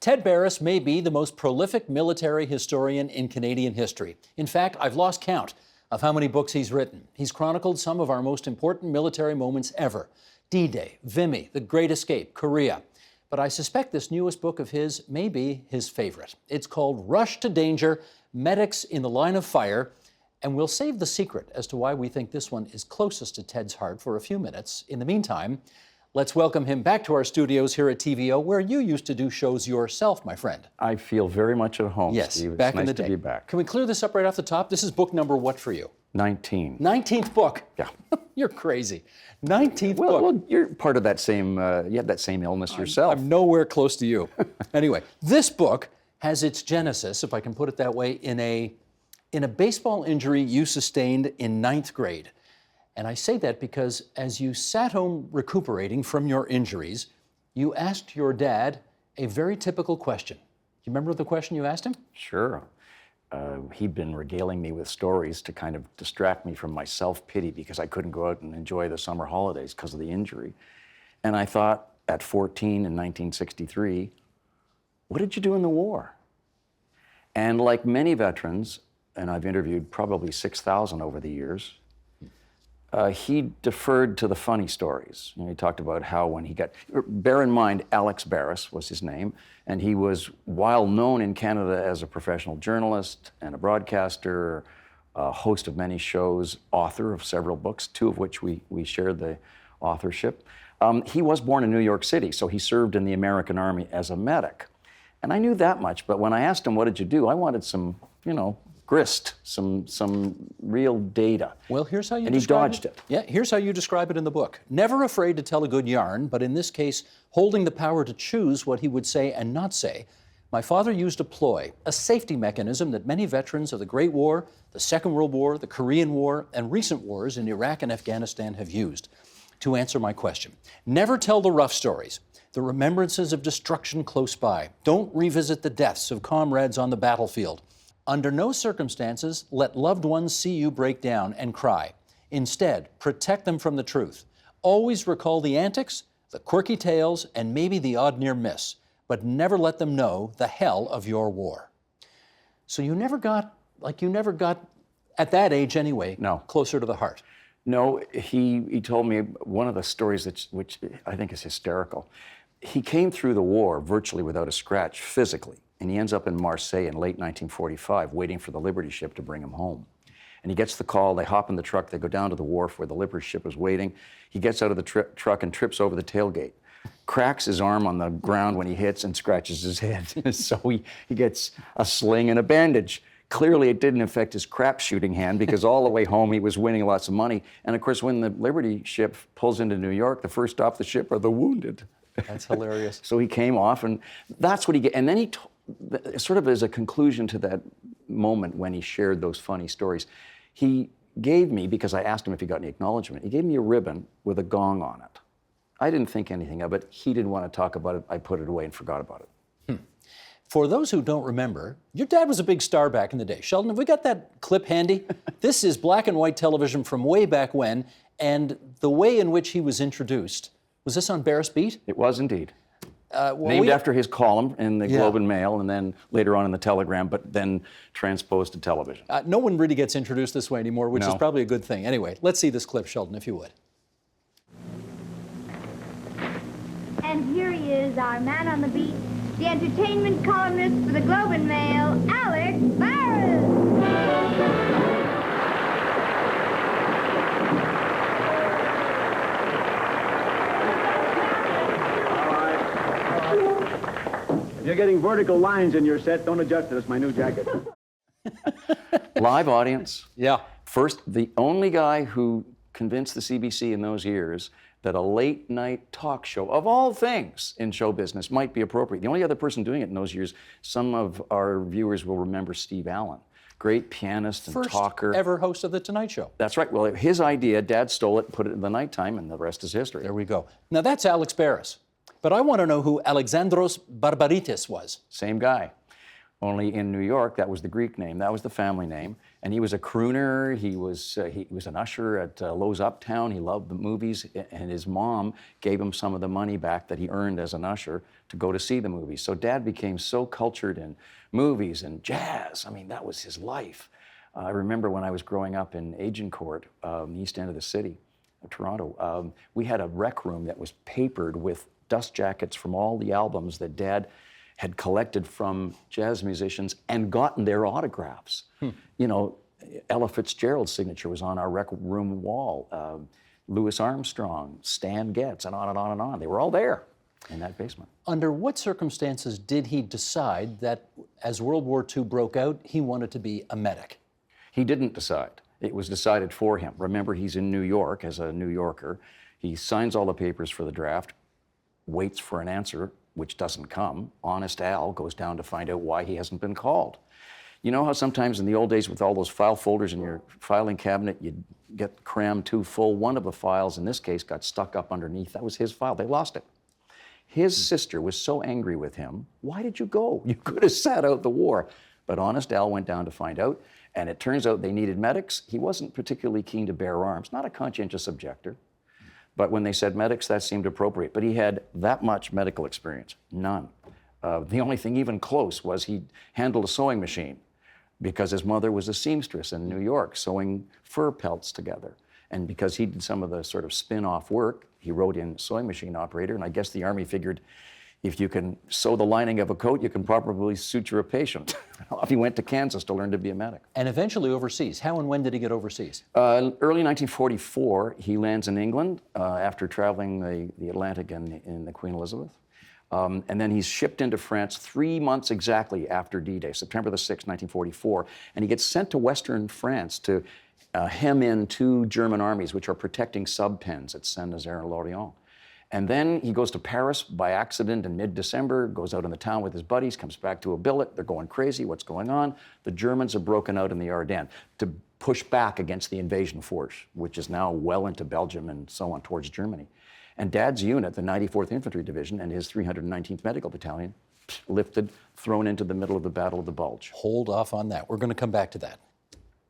Ted Barris may be the most prolific military historian in Canadian history. In fact, I've lost count of how many books he's written. He's chronicled some of our most important military moments ever. D-Day, Vimy, The Great Escape, Korea. But I suspect this newest book of his may be his favorite. It's called Rush to Danger, Medics in the Line of Fire. And we'll save the secret as to why we think this one is closest to Ted's heart for a few minutes. In the meantime, let's welcome him back to our studios here at TVO, where you used to do shows yourself, my friend. I feel very much at home, yes, Steve. It's back nice in the to day. be back. Can we clear this up right off the top? This is book number what for you? 19. 19th book. Yeah. You're crazy. 19th well, book. Well, you're part of that same, you had that same illness yourself. I'm nowhere close to you. Anyway, this book has its genesis, if I can put it that way, in a baseball injury you sustained in 9th grade. And I say that because as you sat home recuperating from your injuries, you asked your dad a very typical question. You remember the question you asked him? Sure. He'd been regaling me with stories to kind of distract me from my self-pity because I couldn't go out and enjoy the summer holidays because of the injury. And I thought, at 14 in 1963, what did you do in the war? And like many veterans, and I've interviewed probably 6,000 over the years, he deferred to the funny stories. You know, he talked about how when he got, bear in mind, Alex Barris was his name, and he was well known in Canada as a professional journalist and a broadcaster, a host of many shows, author of several books, 2 of which we shared the authorship. He was born in New York City, so he served in the American Army as a medic. And I knew that much, but when I asked him, what did you do? I wanted some, grist, some real data. Well, here's how you describe it. And he dodged it. Yeah, here's how you describe it in the book. Never afraid to tell a good yarn, but in this case, holding the power to choose what he would say and not say, my father used a ploy, a safety mechanism that many veterans of the Great War, the Second World War, the Korean War, and recent wars in Iraq and Afghanistan have used to answer my question. Never tell the rough stories, the remembrances of destruction close by. Don't revisit the deaths of comrades on the battlefield. Under no circumstances, let loved ones see you break down and cry. Instead, protect them from the truth. Always recall the antics, the quirky tales, and maybe the odd near miss, but never let them know the hell of your war. So you never got, at that age anyway, no, closer to the heart. No, he told me one of the stories which I think is hysterical. He came through the war virtually without a scratch physically, and he ends up in Marseille in late 1945 waiting for the Liberty ship to bring him home. And he gets the call, they hop in the truck, they go down to the wharf where the Liberty ship is waiting. He gets out of the truck and trips over the tailgate, cracks his arm on the ground when he hits and scratches his head. So he gets a sling and a bandage. Clearly, it didn't affect his crap shooting hand because all the way home he was winning lots of money. And of course, when the Liberty ship pulls into New York, the first stop the ship are the wounded. That's hilarious. So he came off, and that's what he get. And then he, sort of as a conclusion to that moment when he shared those funny stories, he gave me, because I asked him if he got any acknowledgement, he gave me a ribbon with a gong on it. I didn't think anything of it. He didn't want to talk about it. I put it away and forgot about it. For those who don't remember, your dad was a big star back in the day. Sheldon, have we got that clip handy? This is black and white television from way back when, and the way in which he was introduced. Was this on Barris Beat? It was indeed. Named after his column in the Globe and Mail, and then later on in the Telegram, but then transposed to television. No one really gets introduced this way anymore, which is probably a good thing. Anyway, let's see this clip, Sheldon, if you would. And here he is, our man on the beat, the entertainment columnist for the Globe and Mail, Alex Barris. You're getting vertical lines in your set. Don't adjust it. It's my new jacket. Live audience. Yeah. First, the only guy who convinced the CBC in those years that a late-night talk show, of all things in show business, might be appropriate. The only other person doing it in those years, some of our viewers will remember Steve Allen. Great pianist and talker. First ever host of The Tonight Show. That's right. Well, his idea, Dad stole it and put it in the nighttime, and the rest is history. There we go. Now, that's Alex Barris. But I want to know who Alexandros Barbaritis was. Same guy. Only in New York, that was the Greek name. That was the family name. And he was a crooner. He was an usher at Lowe's Uptown. He loved the movies. And his mom gave him some of the money back that he earned as an usher to go to see the movies. So Dad became so cultured in movies and jazz. I mean, that was his life. I remember when I was growing up in Agincourt, the east end of the city of Toronto, we had a rec room that was papered with dust jackets from all the albums that Dad had collected from jazz musicians and gotten their autographs. You know, Ella Fitzgerald's signature was on our rec room wall. Louis Armstrong, Stan Getz, and on and on and on. They were all there in that basement. Under what circumstances did he decide that as World War II broke out, he wanted to be a medic? He didn't decide. It was decided for him. Remember, he's in New York as a New Yorker. He signs all the papers for the draft, waits for an answer, which doesn't come. Honest Al goes down to find out why he hasn't been called. You know how sometimes in the old days with all those file folders in your filing cabinet, you'd get crammed too full? One of the files, in this case, got stuck up underneath. That was his file. They lost it. His sister was so angry with him. Why did you go? You could have sat out the war. But Honest Al went down to find out, and it turns out they needed medics. He wasn't particularly keen to bear arms, not a conscientious objector. But when they said medics, that seemed appropriate. But he had that much medical experience, none. The only thing even close was he handled a sewing machine because his mother was a seamstress in New York, sewing fur pelts together. And because he did some of the sort of spin-off work, he wrote in sewing machine operator, and I guess the Army figured if you can sew the lining of a coat, you can probably suture a patient. Off he went to Kansas to learn to be a medic. And eventually overseas. How and when did he get overseas? Early 1944, he lands in England after traveling the Atlantic in the Queen Elizabeth. And then he's shipped into France 3 months exactly after D-Day, September the 6th, 1944. And he gets sent to Western France to hem in 2 German armies which are protecting sub-pens at Saint-Nazaire and Lorient. And then he goes to Paris by accident in mid-December, goes out in the town with his buddies, comes back to a billet. They're going crazy. What's going on? The Germans have broken out in the Ardennes to push back against the invasion force, which is now well into Belgium and so on towards Germany. And Dad's unit, the 94th Infantry Division and his 319th Medical Battalion, lifted, thrown into the middle of the Battle of the Bulge. Hold off on that. We're going to come back to that.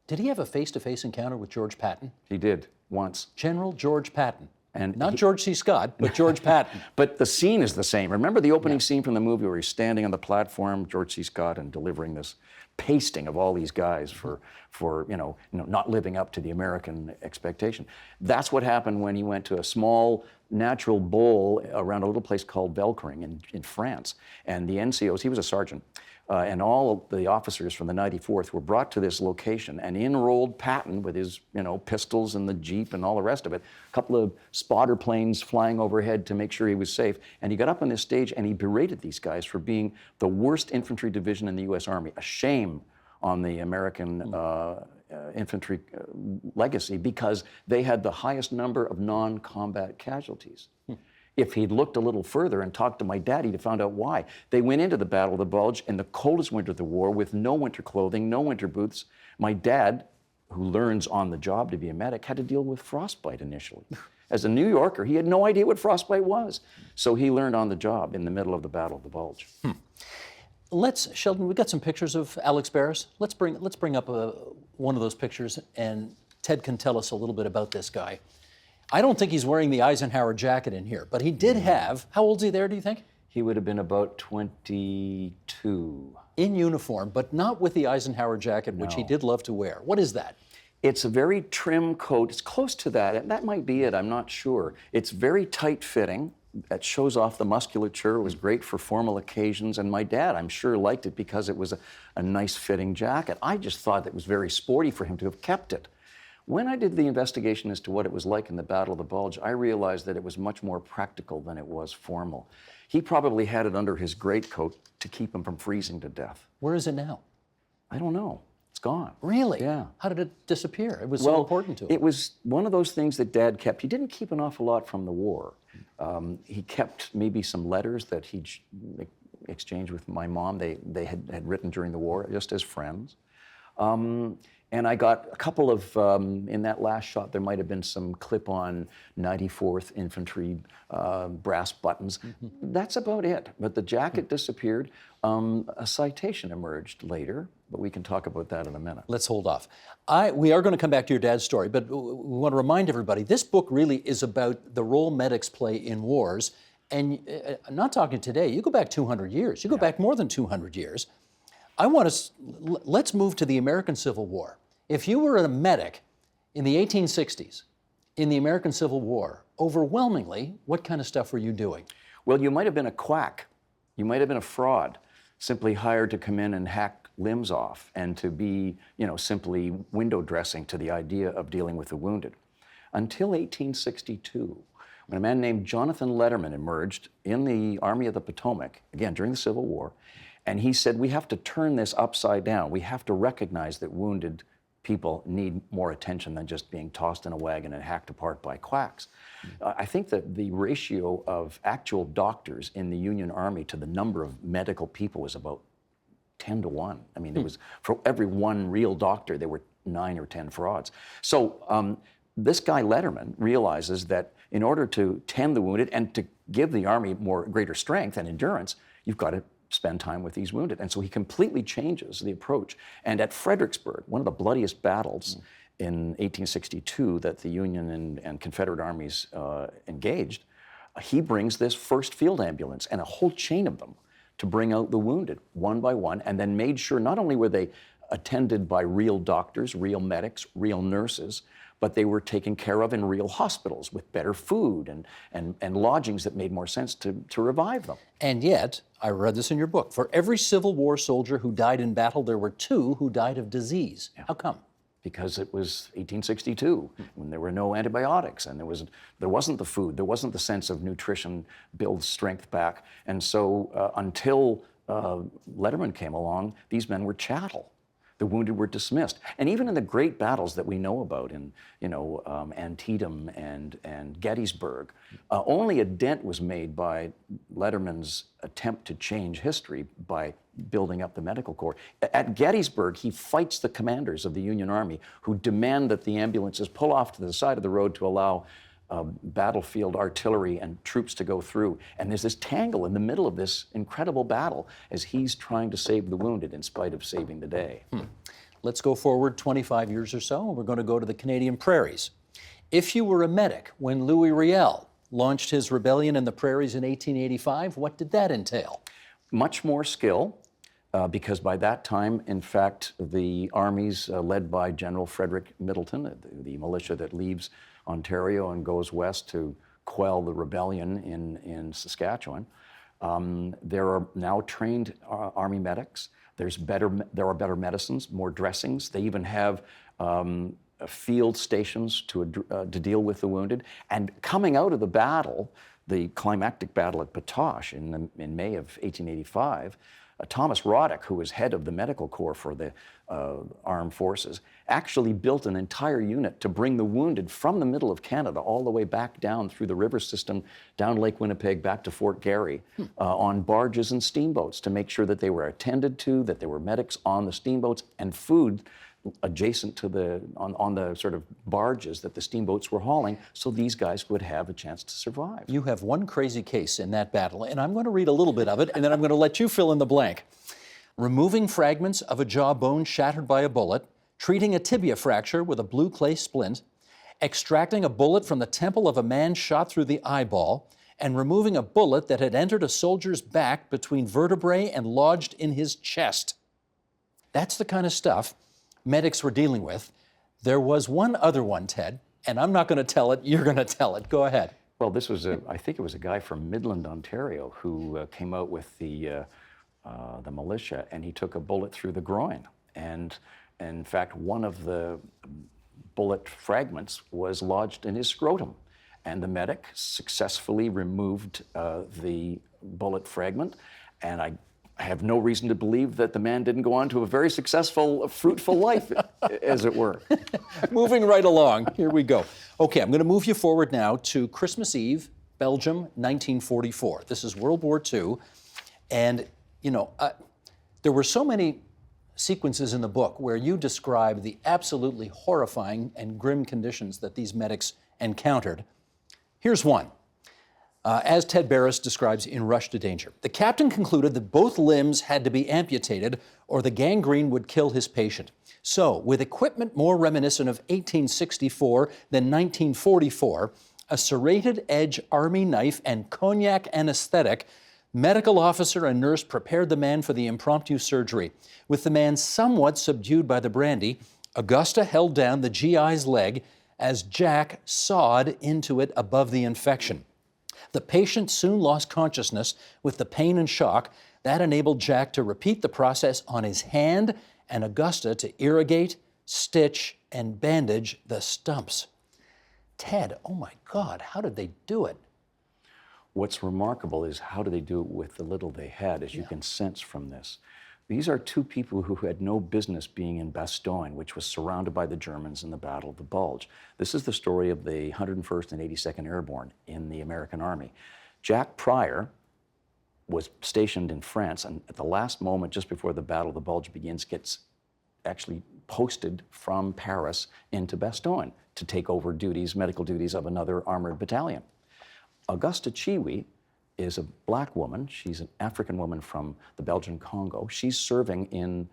Did he have a face-to-face encounter with George Patton? He did, once. General George Patton. And not George C. Scott, but George Patton. But the scene is the same. Remember the opening scene from the movie where he's standing on the platform, George C. Scott, and delivering this pasting of all these guys for not living up to the American expectation. That's what happened when he went to a small natural bowl around a little place called Velkring in France. And the NCOs, he was a sergeant, and all the officers from the 94th were brought to this location, and in rolled Patton with his pistols and the Jeep and all the rest of it, a couple of spotter planes flying overhead to make sure he was safe. And he got up on this stage and he berated these guys for being the worst infantry division in the U.S. Army, a shame on the American infantry legacy because they had the highest number of non-combat casualties. If he'd looked a little further and talked to my dad, he'd have found out why. They went into the Battle of the Bulge in the coldest winter of the war with no winter clothing, no winter boots. My dad, who learns on the job to be a medic, had to deal with frostbite initially. As a New Yorker, he had no idea what frostbite was. So he learned on the job in the middle of the Battle of the Bulge. Sheldon, we've got some pictures of Alex Barris. Let's bring up one of those pictures, and Ted can tell us a little bit about this guy. I don't think he's wearing the Eisenhower jacket in here, but he did have, how old is he there, do you think? He would have been about 22. In uniform, but not with the Eisenhower jacket, which he did love to wear. What is that? It's a very trim coat. It's close to that, and that might be it, I'm not sure. It's very tight-fitting. It shows off the musculature. It was great for formal occasions, and my dad, I'm sure, liked it because it was a nice-fitting jacket. I just thought it was very sporty for him to have kept it. When I did the investigation as to what it was like in the Battle of the Bulge, I realized that it was much more practical than it was formal. He probably had it under his greatcoat to keep him from freezing to death. Where is it now? I don't know. It's gone. Really? Yeah. How did it disappear? It was so important to him. It was one of those things that Dad kept. He didn't keep an awful lot from the war. He kept maybe some letters that he'd exchanged with my mom. They had written during the war, just as friends. And I got a couple of, in that last shot, there might have been some clip-on 94th Infantry brass buttons. That's about it. But the jacket disappeared. A citation emerged later, but we can talk about that in a minute. Let's hold off. We are going to come back to your dad's story, but we want to remind everybody, this book really is about the role medics play in wars. And I'm not talking today. You go back 200 years. You go back more than 200 years. Let's move to the American Civil War. If you were a medic in the 1860s, in the American Civil War, overwhelmingly, what kind of stuff were you doing? Well, you might have been a quack. You might have been a fraud, simply hired to come in and hack limbs off and to be, simply window dressing to the idea of dealing with the wounded. Until 1862, when a man named Jonathan Letterman emerged in the Army of the Potomac, again, during the Civil War, and he said, we have to turn this upside down. We have to recognize that wounded people need more attention than just being tossed in a wagon and hacked apart by quacks. I think that the ratio of actual doctors in the Union Army to the number of medical people was about 10 to 1. I mean, it was, for every one real doctor, there were 9 or 10 frauds. So this guy Letterman realizes that in order to tend the wounded and to give the Army greater strength and endurance, you've got to spend time with these wounded. And so he completely changes the approach. And at Fredericksburg, one of the bloodiest battles in 1862 that the Union and Confederate armies engaged, he brings this first field ambulance and a whole chain of them to bring out the wounded one by one, and then made sure not only were they attended by real doctors, real medics, real nurses, but they were taken care of in real hospitals with better food and lodgings that made more sense to revive them. And yet, I read this in your book, for every Civil War soldier who died in battle, there were 2 who died of disease. How come? Because it was 1862, when there were no antibiotics, and there wasn't the food, there wasn't the sense of nutrition builds strength back. And so until Letterman came along, these men were chattel. The wounded were dismissed. And even in the great battles that we know about in, Antietam and Gettysburg, only a dent was made by Letterman's attempt to change history by building up the medical corps. At Gettysburg, he fights the commanders of the Union Army who demand that the ambulances pull off to the side of the road to allow battlefield artillery and troops to go through. And there's this tangle in the middle of this incredible battle as he's trying to save the wounded in spite of saving the day. Let's go forward 25 years or so, and we're going to go to the Canadian prairies. If you were a medic when Louis Riel launched his rebellion in the prairies in 1885, what did that entail? Much more skill, because by that time, in fact, the armies led by General Frederick Middleton, the militia that leaves Ontario and goes west to quell the rebellion in Saskatchewan. There are now trained Army medics. There are better medicines, more dressings. They even have field stations to deal with the wounded. And coming out of the battle, the climactic battle at Batoche in May of 1885, Thomas Roddick, who was head of the medical corps for the armed forces, actually built an entire unit to bring the wounded from the middle of Canada all the way back down through the river system, down Lake Winnipeg, back to Fort Garry, on barges and steamboats to make sure that they were attended to, that there were medics on the steamboats, and food adjacent to on the sort of barges that the steamboats were hauling, so these guys would have a chance to survive. You have one crazy case in that battle, and I'm going to read a little bit of it, and then I'm going to let you fill in the blank. Removing fragments of a jawbone shattered by a bullet, treating a tibia fracture with a blue clay splint, extracting a bullet from the temple of a man shot through the eyeball, and removing a bullet that had entered a soldier's back between vertebrae and lodged in his chest. That's the kind of stuff medics were dealing with. There was one other one, Ted, and I'm not going to tell it, you're going to tell it. Go ahead. Well, this was I think it was a guy from Midland, Ontario, who came out with the militia, and he took a bullet through the groin. And in fact, one of the bullet fragments was lodged in his scrotum. And the medic successfully removed the bullet fragment. And I have no reason to believe that the man didn't go on to a very successful, fruitful life, as it were. Moving right along, here we go. Okay, I'm going to move you forward now to Christmas Eve, Belgium, 1944. This is World War II. And, there were so many sequences in the book where you describe the absolutely horrifying and grim conditions that these medics encountered. Here's one. As Ted Barris describes in Rush to Danger, the captain concluded that both limbs had to be amputated or the gangrene would kill his patient. So, with equipment more reminiscent of 1864 than 1944, a serrated edge army knife and cognac anesthetic, medical officer and nurse prepared the man for the impromptu surgery. With the man somewhat subdued by the brandy, Augusta held down the GI's leg as Jack sawed into it above the infection. The patient soon lost consciousness with the pain and shock. That enabled Jack to repeat the process on his hand and Augusta to irrigate, stitch, and bandage the stumps. Ted, oh my God, how did they do it? What's remarkable is how do they do it with the little they had, as you can sense from this. These are two people who had no business being in Bastogne, which was surrounded by the Germans in the Battle of the Bulge. This is the story of the 101st and 82nd Airborne in the American Army. Jack Pryor was stationed in France, and at the last moment, just before the Battle of the Bulge begins, gets actually posted from Paris into Bastogne to take over duties, medical duties of another armored battalion. Augusta Chiwi is a black woman. She's an African woman from the Belgian Congo. She's serving in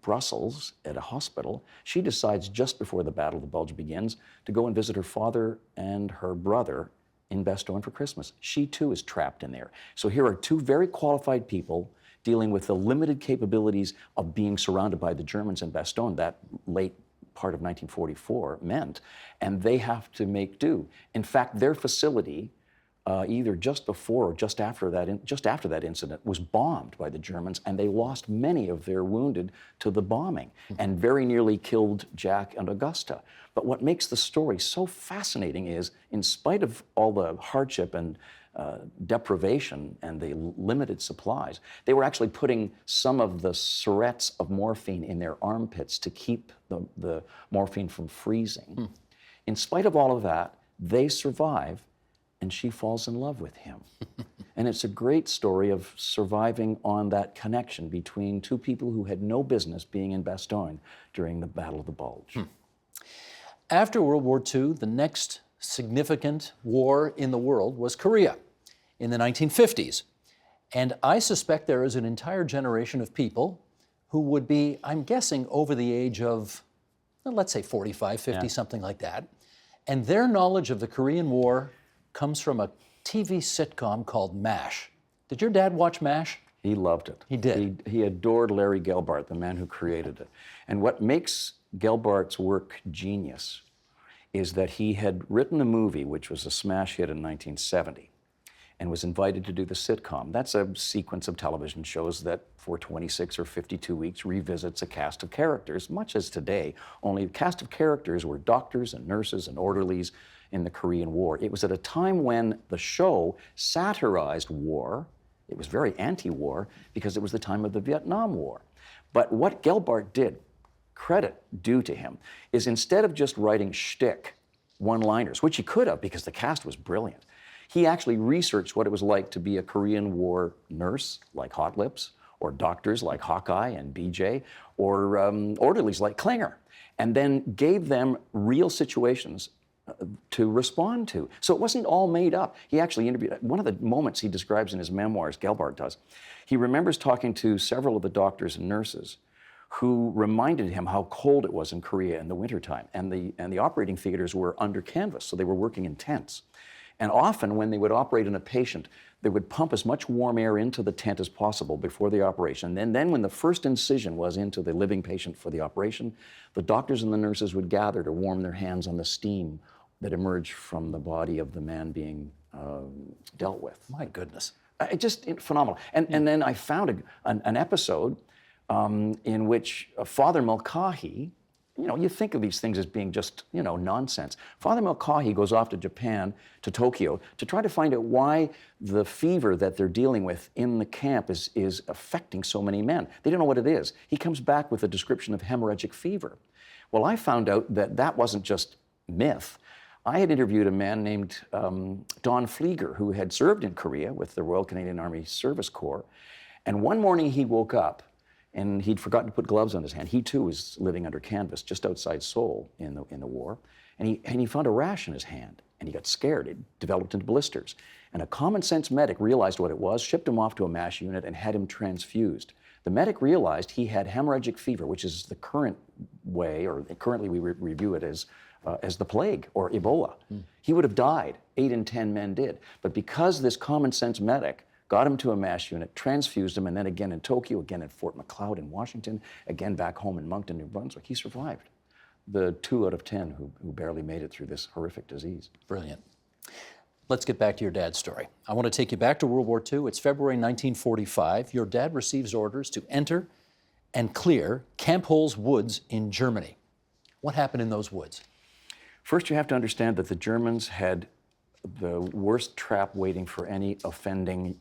Brussels at a hospital. She decides just before the Battle of the Bulge begins to go and visit her father and her brother in Bastogne for Christmas. She too is trapped in there. So here are two very qualified people dealing with the limited capabilities of being surrounded by the Germans in Bastogne, that late part of 1944 meant, and they have to make do. In fact, their facility, either just before or just after that incident, was bombed by the Germans, and they lost many of their wounded to the bombing, and very nearly killed Jack and Augusta. But what makes the story so fascinating is, in spite of all the hardship and deprivation and the limited supplies, they were actually putting some of the syrettes of morphine in their armpits to keep the morphine from freezing. In spite of all of that, they survive, and she falls in love with him. And it's a great story of surviving on that connection between two people who had no business being in Bastogne during the Battle of the Bulge. After World War II, the next significant war in the world was Korea in the 1950s. And I suspect there is an entire generation of people who would be, I'm guessing, over the age of, well, let's say 45, 50, something like that. And their knowledge of the Korean War comes from a TV sitcom called MASH. Did your dad watch MASH? He loved it. He did. He adored Larry Gelbart, the man who created it. And what makes Gelbart's work genius is that he had written a movie which was a smash hit in 1970 and was invited to do the sitcom. That's a sequence of television shows that for 26 or 52 weeks revisits a cast of characters, much as today, only the cast of characters were doctors and nurses and orderlies in the Korean War. It was at a time when the show satirized war. It was very anti-war because it was the time of the Vietnam War. But what Gelbart did, credit due to him, is instead of just writing shtick one-liners, which he could have because the cast was brilliant, he actually researched what it was like to be a Korean War nurse like Hot Lips, or doctors like Hawkeye and BJ, or orderlies like Klinger, and then gave them real situations to respond to. So it wasn't all made up. He actually interviewed, one of the moments he describes in his memoirs, Gelbart does, he remembers talking to several of the doctors and nurses who reminded him how cold it was in Korea in the wintertime. And the operating theaters were under canvas, so they were working in tents. And often when they would operate on a patient, they would pump as much warm air into the tent as possible before the operation. And then when the first incision was into the living patient for the operation, the doctors and the nurses would gather to warm their hands on the steam that emerged from the body of the man being dealt with. My goodness. Just phenomenal. And then I found an episode in which Father Mulcahy, you know, you think of these things as being just, you know, nonsense. Father Mulcahy goes off to Japan, to Tokyo, to try to find out why the fever that they're dealing with in the camp is affecting so many men. They don't know what it is. He comes back with a description of hemorrhagic fever. Well, I found out that that wasn't just myth. I had interviewed a man named Don Flieger, who had served in Korea with the Royal Canadian Army Service Corps. And one morning he woke up And he'd forgotten to put gloves on his hand. He too was living under canvas just outside Seoul in the war. And he found a rash in his hand, and he got scared. It developed into blisters. And a common sense medic realized what it was, shipped him off to a MASH unit, and had him transfused. The medic realized he had hemorrhagic fever, which is the current way, or currently we review it as the plague or Ebola. He would have died. 8 in 10 men did. But because this common sense medic got him to a MASH unit, transfused him, and then again in Tokyo, again at Fort McLeod in Washington, again back home in Moncton, New Brunswick, he survived. The 2 out of 10 who barely made it through this horrific disease. Brilliant. Let's get back to your dad's story. I want to take you back to World War II. It's February 1945. Your dad receives orders to enter and clear Camp Holz woods in Germany. What happened in those woods? First, you have to understand that the Germans had the worst trap waiting for any offending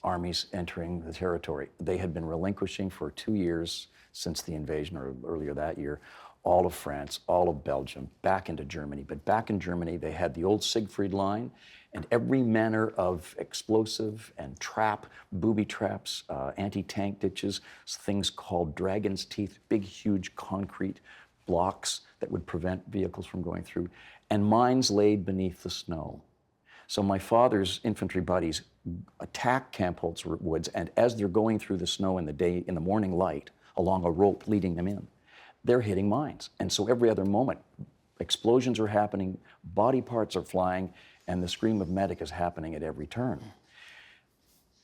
armies entering the territory. They had been relinquishing for 2 years since the invasion, or earlier that year, all of France, all of Belgium, back into Germany. But back in Germany, they had the old Siegfried Line and every manner of explosive and trap, booby traps, anti-tank ditches, things called dragon's teeth, big, huge concrete blocks that would prevent vehicles from going through, and mines laid beneath the snow. So my father's infantry buddies attack Camp Holz woods, and as they're going through the snow in the morning light, along a rope leading them in, they're hitting mines. And so every other moment, explosions are happening, body parts are flying, and the scream of medic is happening at every turn.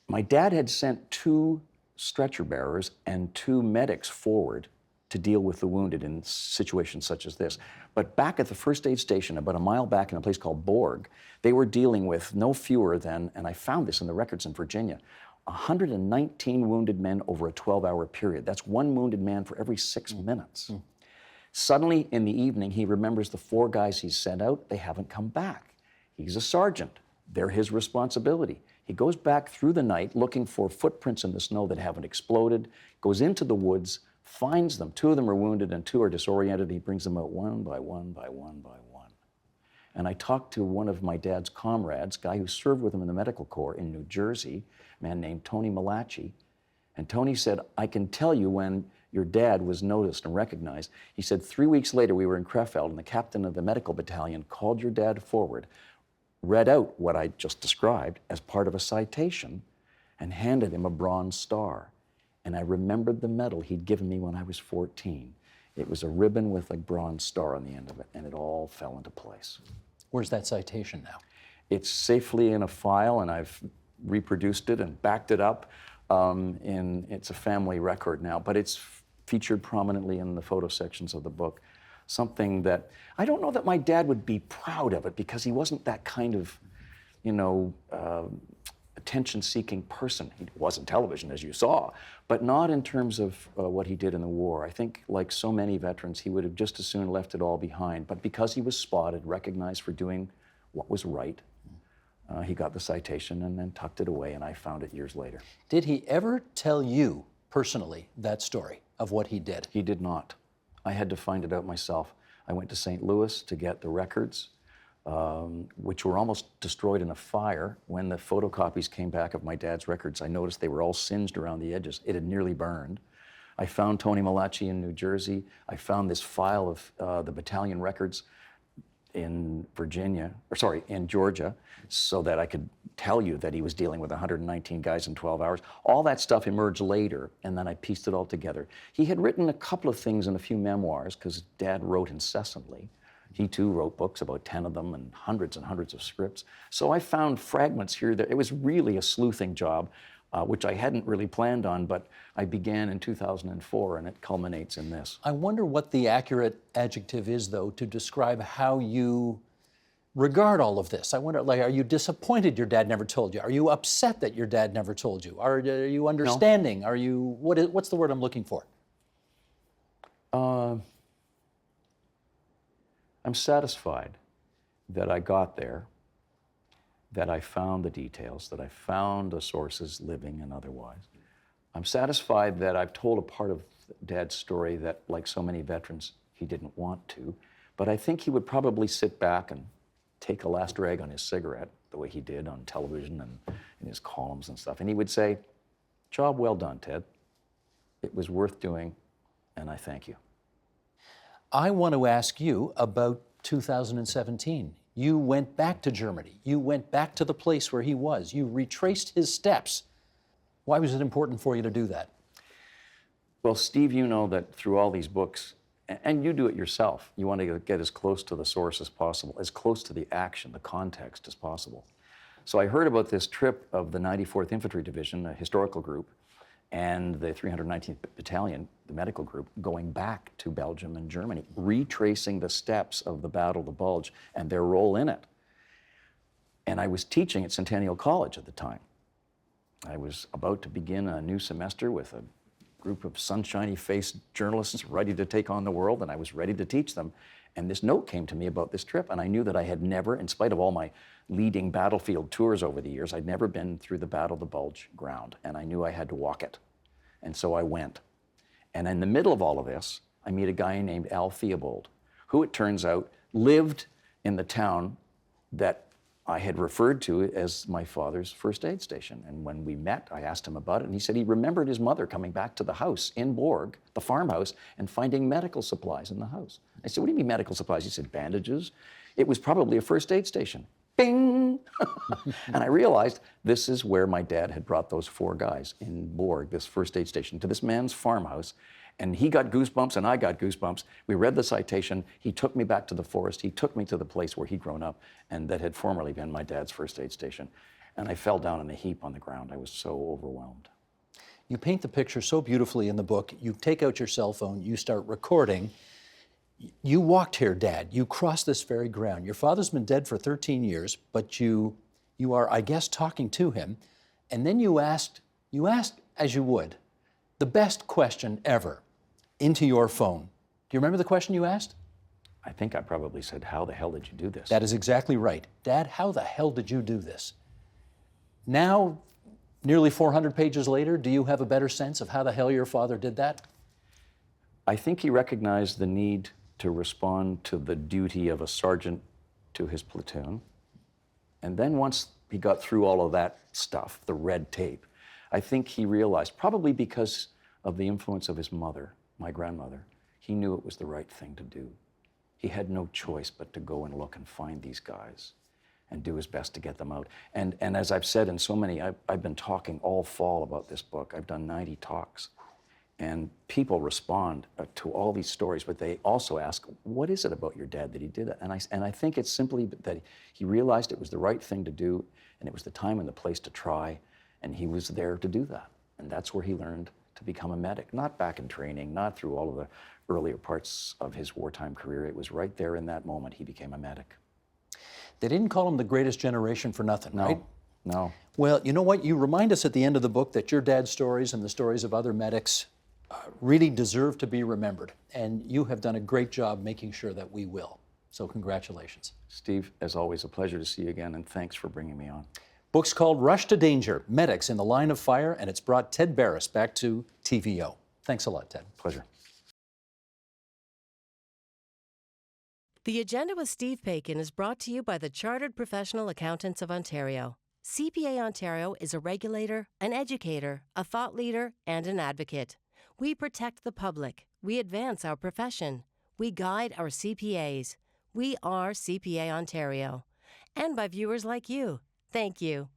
My dad had sent 2 stretcher bearers and 2 medics forward to deal with the wounded in situations such as this. But back at the first aid station, about a mile back in a place called Bulge, they were dealing with no fewer than, and I found this in the records in Virginia, 119 wounded men over a 12-hour period. That's 1 wounded man for every 6 minutes. Suddenly, in the evening, he remembers the 4 guys he's sent out, they haven't come back. He's a sergeant. They're his responsibility. He goes back through the night looking for footprints in the snow that haven't exploded, goes into the woods, finds them. 2 of them are wounded and 2 are disoriented. He brings them out one by one by one by one. And I talked to one of my dad's comrades, a guy who served with him in the medical corps in New Jersey, a man named Tony Malachi. And Tony said, I can tell you when your dad was noticed and recognized. He said, 3 weeks later, we were in Krefeld, and the captain of the medical battalion called your dad forward, read out what I just described as part of a citation, and handed him a Bronze Star. And I remembered the medal he'd given me when I was 14. It was a ribbon with a Bronze Star on the end of it, and it all fell into place. Where's that citation now? It's safely in a file, and I've reproduced it and backed it up. It's a family record now, but it's featured prominently in the photo sections of the book. Something that, I don't know that my dad would be proud of it, because he wasn't that kind of, attention-seeking person. He was in television, as you saw, but not in terms of what he did in the war. I think, like so many veterans, he would have just as soon left it all behind. But because he was spotted, recognized for doing what was right, he got the citation and then tucked it away, and I found it years later. Did he ever tell you personally that story of what he did? He did not. I had to find it out myself. I went to St. Louis to get the records, which were almost destroyed in a fire. When the photocopies came back of my dad's records, I noticed they were all singed around the edges. It had nearly burned. I found Tony Malachi in New Jersey. I found this file of the battalion records in Georgia, so that I could tell you that he was dealing with 119 guys in 12 hours. All that stuff emerged later, and then I pieced it all together. He had written a couple of things in a few memoirs, because Dad wrote incessantly. He too wrote books, about 10 of them, and hundreds of scripts. So I found fragments here. It was really a sleuthing job, which I hadn't really planned on, but I began in 2004, and it culminates in this. I wonder what the accurate adjective is, though, to describe how you regard all of this. I wonder, are you disappointed your dad never told you? Are you upset that your dad never told you? Are you understanding? No. Are you, what's the word I'm looking for? I'm satisfied that I got there, that I found the details, that I found the sources, living and otherwise. I'm satisfied that I've told a part of Dad's story that, like so many veterans, he didn't want to. But I think he would probably sit back and take a last drag on his cigarette, the way he did on television and in his columns and stuff. And he would say, job well done, Ted. It was worth doing, and I thank you. I want to ask you about 2017. You went back to Germany. You went back to the place where he was. You retraced his steps. Why was it important for you to do that? Well, Steve, you know that through all these books, and you do it yourself, you want to get as close to the source as possible, as close to the action, the context as possible. So I heard about this trip of the 94th Infantry Division, a historical group, and the 319th Battalion, the medical group, going back to Belgium and Germany, retracing the steps of the Battle of the Bulge and their role in it. And I was teaching at Centennial College at the time. I was about to begin a new semester with a group of sunshiny-faced journalists ready to take on the world, and I was ready to teach them. And this note came to me about this trip, and I knew that I had never, in spite of all my leading battlefield tours over the years, I'd never been through the Battle of the Bulge ground, and I knew I had to walk it. And so I went. And in the middle of all of this, I meet a guy named Al Theobald, who it turns out lived in the town that I had referred to as my father's first aid station. And when we met, I asked him about it, and he said he remembered his mother coming back to the house in Borg, the farmhouse, and finding medical supplies in the house. I said, what do you mean medical supplies? He said, bandages. It was probably a first aid station. Bing! And I realized this is where my dad had brought those 4 guys in Borg, this first aid station, to this man's farmhouse. And he got goosebumps and I got goosebumps. We read the citation. He took me back to the forest. He took me to the place where he'd grown up and that had formerly been my dad's first aid station. And I fell down in a heap on the ground. I was so overwhelmed. You paint the picture so beautifully in the book. You take out your cell phone, you start recording. You walked here, Dad. You crossed this very ground. Your father's been dead for 13 years, but you are, I guess, talking to him. And then you asked, as you would, the best question ever into your phone. Do you remember the question you asked? I think I probably said, how the hell did you do this? That is exactly right. Dad, how the hell did you do this? Now, nearly 400 pages later, do you have a better sense of how the hell your father did that? I think he recognized the need to respond to the duty of a sergeant to his platoon. And then once he got through all of that stuff, the red tape, I think he realized, probably because of the influence of his mother, my grandmother, he knew it was the right thing to do. He had no choice but to go and look and find these guys and do his best to get them out. And as I've said in so many, I've been talking all fall about this book. I've done 90 talks. And people respond to all these stories, but they also ask, what is it about your dad that he did that? And I think it's simply that he realized it was the right thing to do, and it was the time and the place to try, and he was there to do that. And that's where he learned to become a medic, not back in training, not through all of the earlier parts of his wartime career. It was right there in that moment he became a medic. They didn't call him the greatest generation for nothing, right? No. Well, you know what? You remind us at the end of the book that your dad's stories and the stories of other medics really deserve to be remembered. And you have done a great job making sure that we will. So congratulations. Steve, as always, a pleasure to see you again, and thanks for bringing me on. Book's called Rush to Danger, Medics in the Line of Fire, and it's brought Ted Barris back to TVO. Thanks a lot, Ted. Pleasure. The Agenda with Steve Paikin is brought to you by the Chartered Professional Accountants of Ontario. CPA Ontario is a regulator, an educator, a thought leader, and an advocate. We protect the public. We advance our profession. We guide our CPAs. We are CPA Ontario. And by viewers like you. Thank you.